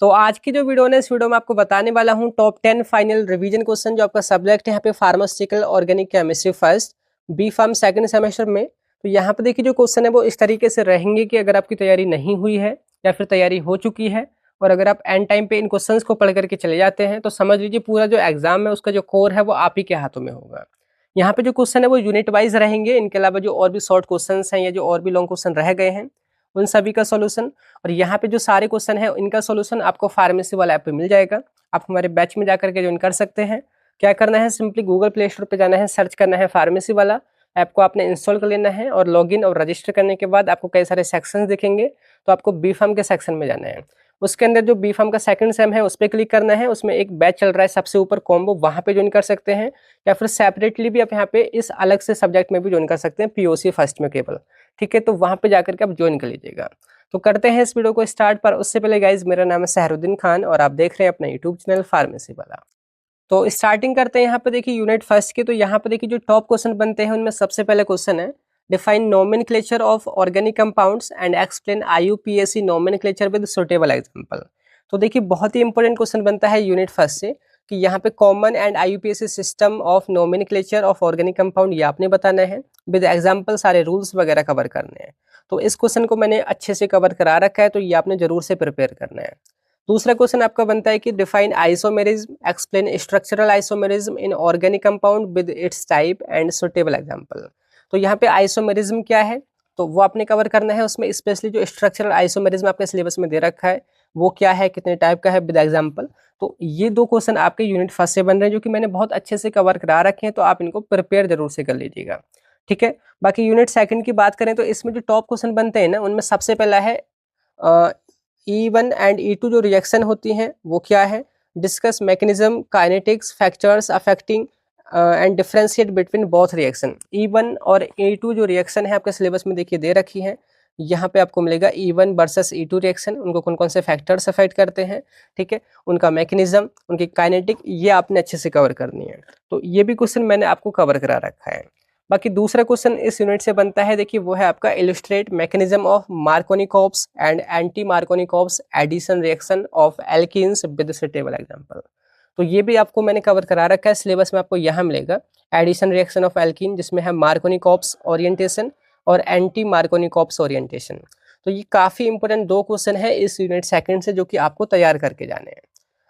तो आज की जो वीडियो है इस वीडियो में आपको बताने वाला हूँ टॉप 10 फाइनल रिवीजन क्वेश्चन जो आपका सब्जेक्ट है यहाँ पे pharmaceutical organic chemistry first, B pharm second semester में। तो यहाँ पे देखिए जो क्वेश्चन है वो इस तरीके से रहेंगे कि अगर आपकी तैयारी नहीं हुई है या फिर तैयारी हो चुकी है और अगर आप एंड टाइम पे इन क्वेश्चंस को पढ़ करके चले जाते हैं तो समझ लीजिए पूरा जो एग्जाम है उसका जो कोर है वो आप ही के हाथों में होगा। यहाँ पे जो क्वेश्चन है वो यूनिट वाइज रहेंगे, इनके अलावा जो और भी शॉर्ट क्वेश्चन हैं या जो और भी लॉन्ग क्वेश्चन रह गए हैं उन सभी का सॉल्यूशन, और यहाँ पे जो सारे क्वेश्चन है इनका सॉल्यूशन आपको फार्मेसी वाला ऐप पे मिल जाएगा। आप हमारे बैच में जाकर के ज्वाइन कर सकते हैं। क्या करना है, सिंपली गूगल प्ले स्टोर पे जाना है, सर्च करना है फार्मेसी वाला, ऐप को आपने इंस्टॉल कर लेना है और लॉगिन और रजिस्टर करने के बाद आपको कई सारे सेक्शंस दिखेंगे। तो आपको बी फार्म के सेक्शन में जाना है, उसके अंदर जो बी फार्म का सेकंड सेम है उस पर क्लिक करना है। उसमें एक बैच चल रहा है सबसे ऊपर कॉम्बो, वहाँ पे ज्वाइन कर सकते हैं या फिर सेपरेटली भी आप यहाँ पे इस अलग से सब्जेक्ट में भी ज्वाइन कर सकते हैं, पीओसी फर्स्ट में केवल। ठीक है, तो वहाँ पे जाकर के आप ज्वाइन कर लीजिएगा। तो करते हैं इस वीडियो को स्टार्ट, पर उससे पहले गाइज मेरा नाम है सहरुद्दीन खान और आप देख रहे हैं अपना यूट्यूब चैनल फार्मेसी वाला। तो स्टार्टिंग करते हैं यहाँ पे देखिए यूनिट फर्स्ट के। तो यहाँ पे देखिए जो टॉप क्वेश्चन बनते हैं उनमें सबसे पहले क्वेश्चन है define nomenclature of organic compounds and explain IUPAC nomenclature with suitable example. तो देखिए बहुत ही इंपॉर्टेंट क्वेश्चन बनता है यूनिट फर्स्ट से कि यहाँ पे common and IUPAC system of nomenclature of organic compound ये आपने बताना है, विद एग्जाम्पल सारे रूल्स वगैरह कवर करने हैं। तो इस क्वेश्चन को मैंने अच्छे से कवर करा रखा है, तो ये आपने जरूर से प्रिपेयर करना है। दूसरा क्वेश्चन आपका बनता है कि define isomerism, explain structural isomerism in organic compound with its type and suitable example. तो यहाँ पे आइसोमेरिज्म क्या है तो वो आपने कवर करना है, उसमें स्पेशली जो स्ट्रक्चरल आइसोमेरिज्म आपके सिलेबस में दे रखा है वो क्या है, कितने टाइप का है, विद एग्जांपल। तो ये दो क्वेश्चन आपके यूनिट फर्स्ट से बन रहे हैं जो कि मैंने बहुत अच्छे से कवर करा रखे हैं, तो आप इनको प्रिपेयर जरूर से कर लीजिएगा। ठीक है, बाकी यूनिट सेकंड की बात करें तो इसमें जो टॉप क्वेश्चन बनते हैं ना उनमें सबसे पहला है E1 एंड E2 जो रिएक्शन होती हैं वो क्या है, discuss mechanism kinetics factors affecting and differentiate between both reaction. E1 और E2 जो रिएक्शन है आपके सिलेबस में देखिए दे रखी है, यहाँ पे आपको मिलेगा E1 वर्सेस E2 रिएक्शन, उनको कौन कौन से फैक्टर्स अफेक्ट करते हैं, ठीक है, उनका मैकेनिज्म, उनकी काइनेटिक, ये आपने अच्छे से कवर करनी है। तो ये भी क्वेश्चन मैंने आपको कवर करा रखा है। बाकी दूसरा क्वेश्चन इस यूनिट से बनता है, देखिए वो है आपका illustrate mechanism of Markovnikov's and anti Markovnikov's addition reaction of alkenes with suitable example. तो ये भी आपको मैंने कवर करा रखा है, सिलेबस में आपको यहाँ मिलेगा एडिशन रिएक्शन ऑफ एल्कीन जिसमें है मार्कोनिकोव्स ओरिएंटेशन और एंटी मार्कोनिकोव्स ओरिएंटेशन। तो ये काफी इंपॉर्टेंट दो क्वेश्चन है इस यूनिट सेकंड से जो कि आपको तैयार करके जाने हैं।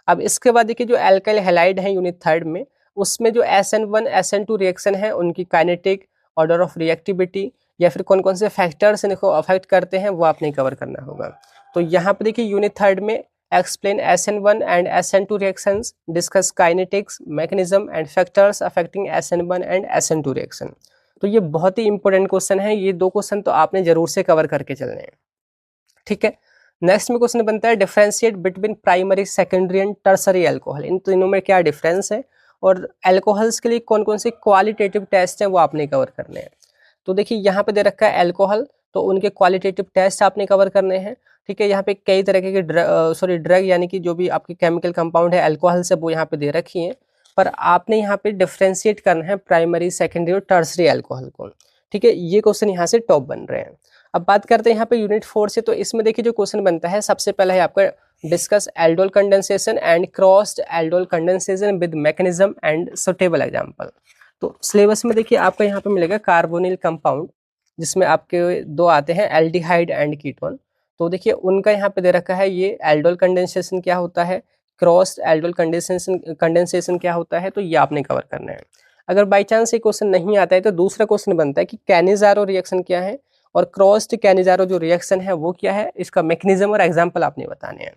अब इसके बाद देखिए जो एल्काइल हैलाइड है यूनिट थर्ड में, उसमें जो SN1 SN2 रिएक्शन है उनकी काइनेटिक, ऑर्डर ऑफ रिएक्टिविटी या फिर कौन कौन से फैक्टर्स इनको अफेक्ट करते हैं वो आपने कवर करना होगा। तो यहाँ पे देखिए यूनिट थर्ड में explain SN1 and SN2 reactions, discuss kinetics mechanism and factors affecting SN1 and SN2 reaction. तो ये बहुत ही इंपॉर्टेंट क्वेश्चन है, ये दो क्वेश्चन तो आपने जरूर से कवर करके चलने हैं। ठीक है, नेक्स्ट में क्वेश्चन बनता है differentiate between primary secondary and tertiary alcohol, इन तीनों में क्या डिफरेंस है और अल्कोहल्स के लिए कौन कौन से क्वालिटेटिव टेस्ट हैं वो आपने कवर करने हैं। तो देखिए यहाँ पे दे रखा है अल्कोहल, तो उनके क्वालिटेटिव टेस्ट आपने कवर करने हैं। ठीक है, यहाँ पे कई तरह के ड्रग यानी कि जो भी आपकी केमिकल कंपाउंड है अल्कोहल से वो यहाँ पे दे रखी हैं, पर आपने यहाँ पे डिफ्रेंशिएट करना है प्राइमरी सेकेंडरी और टर्सरी अल्कोहल को। ठीक है, ये क्वेश्चन यहाँ से टॉप बन रहे हैं। अब बात करते हैं यहाँ पे यूनिट 4 से। तो इसमें देखिए जो क्वेश्चन बनता है सबसे पहला है आपका discuss aldol condensation and crossed aldol condensation with mechanism and suitable example. तो सिलेबस में देखिए आपका यहाँ पे मिलेगा कार्बोनिल कंपाउंड जिसमें आपके दो आते हैं एल्डिहाइड एंड कीटोन। तो देखिए उनका यहाँ पे दे रखा है ये एल्डोल कंडेंसेशन क्या होता है, क्रॉस्ड एल्डोल कंडेंसेशन क्या होता है, तो ये आपने कवर करना है। अगर बाई चांस ये क्वेश्चन नहीं आता है तो दूसरा क्वेश्चन बनता है कि कैनिजारो रिएक्शन क्या है और क्रॉस्ड कैनिजारो जो रिएक्शन है वो क्या है, इसका मैकेनिज्म और एग्जांपल आपने बताने हैं।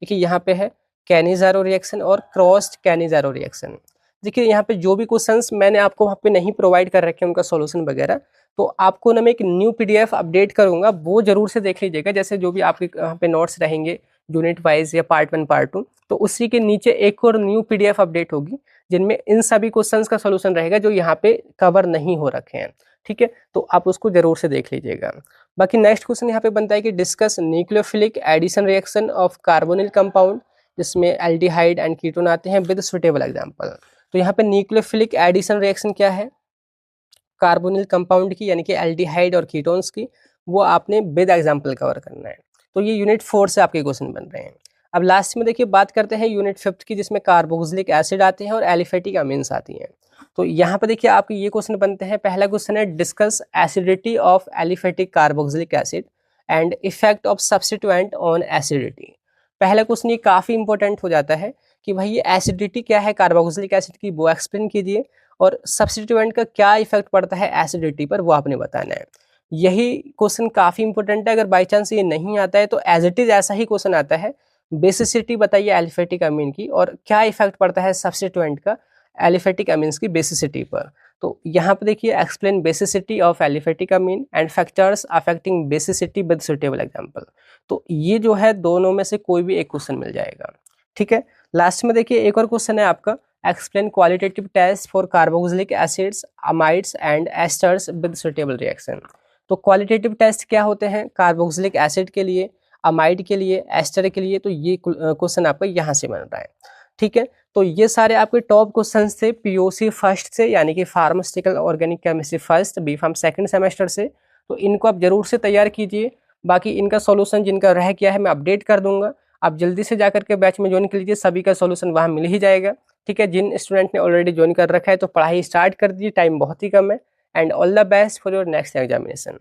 देखिए यहाँ पे है कैनिजारो रिएक्शन और क्रॉस्ड कैनिजारो रिएक्शन। देखिए यहाँ पे जो भी क्वेश्चंस मैंने आपको वहाँ पे नहीं प्रोवाइड कर रखे हैं उनका सॉल्यूशन वगैरह, तो आपको ना मैं एक न्यू PDF अपडेट करूंगा, वो जरूर से देख लीजिएगा। जैसे जो भी आपके यहाँ पे नोट्स रहेंगे यूनिट वाइज या पार्ट 1 पार्ट 2, तो उसी के नीचे एक और न्यू PDF अपडेट होगी जिनमें इन सभी क्वेश्चंस का सॉल्यूशन रहेगा जो यहाँ पे कवर नहीं हो रखे हैं। ठीक है, तो आप उसको जरूर से देख लीजिएगा। बाकी नेक्स्ट क्वेश्चन यहाँ पे बनता है कि discuss nucleophilic addition reaction of carbonyl compound जिसमें एल्डिहाइड एंड कीटोन आते हैं विद सुटेबल एग्जांपल। तो यहाँ पे न्यूक्लियोफिलिक एडिशन रिएक्शन क्या है कार्बोनिल कंपाउंड की, यानी कि एल्डिहाइड और कीटोन्स की, वो आपने विद एग्जांपल कवर करना है। तो ये यूनिट 4 से आपके क्वेश्चन बन रहे हैं। अब लास्ट में देखिए बात करते हैं यूनिट 5th की, जिसमें कार्बोक्सिलिक एसिड आते हैं और एलिफेटिक अमीन्स आती हैं। तो यहाँ पे देखिए आपके ये क्वेश्चन बनते हैं। पहला क्वेश्चन है discuss acidity of aliphatic carboxylic acid and effect of substituent on acidity. पहला क्वेश्चन ये काफ़ी इंपॉर्टेंट हो जाता है कि भाई ये एसिडिटी क्या है कार्बोक्सिलिक एसिड की, वो एक्सप्लेन कीजिए, और सब्स्टिट्यूएंट का क्या इफेक्ट पड़ता है एसिडिटी पर, वो आपने बताना है। यही क्वेश्चन काफ़ी इंपॉर्टेंट है। अगर बाई चांस ये नहीं आता है तो एज इट इज़ ऐसा ही क्वेश्चन आता है, बेसिसिटी बताइए एलिफेटिक अमीन की और क्या इफेक्ट पड़ता है सब्स्टिट्यूएंट का एलिफेटिक अमीन्स की बेसिसिटी पर। तो यहाँ पे देखिए explain basicity of aliphatic Amin and factors affecting basicity with suitable example. तो ये जो है दोनों में से कोई भी एक क्वेश्चन मिल जाएगा। ठीक है, लास्ट में देखिए एक और क्वेश्चन है आपका, explain qualitative test for carboxylic acids amides and esters with suitable reaction. तो क्वालिटेटिव टेस्ट क्या होते हैं कार्बोक्सिलिक एसिड के लिए, अमाइड के लिए, एस्टर के लिए, तो ये क्वेश्चन आपका यहाँ से बन रहा है। ठीक है, तो ये सारे आपके टॉप क्वेश्चन थे पीओसी फर्स्ट से, यानी कि pharmaceutical organic chemistry first, B pharm second semester से। तो इनको आप जरूर से तैयार कीजिए। बाकी इनका सॉल्यूशन जिनका रह गया है मैं अपडेट कर दूंगा, आप जल्दी से जाकर के बैच में ज्वाइन कर लीजिए, सभी का सॉल्यूशन वहाँ मिल ही जाएगा। ठीक है, जिन स्टूडेंट ने ऑलरेडी ज्वाइन कर रखा है तो पढ़ाई स्टार्ट कर दीजिए, टाइम बहुत ही कम है। And all the best for your next examination.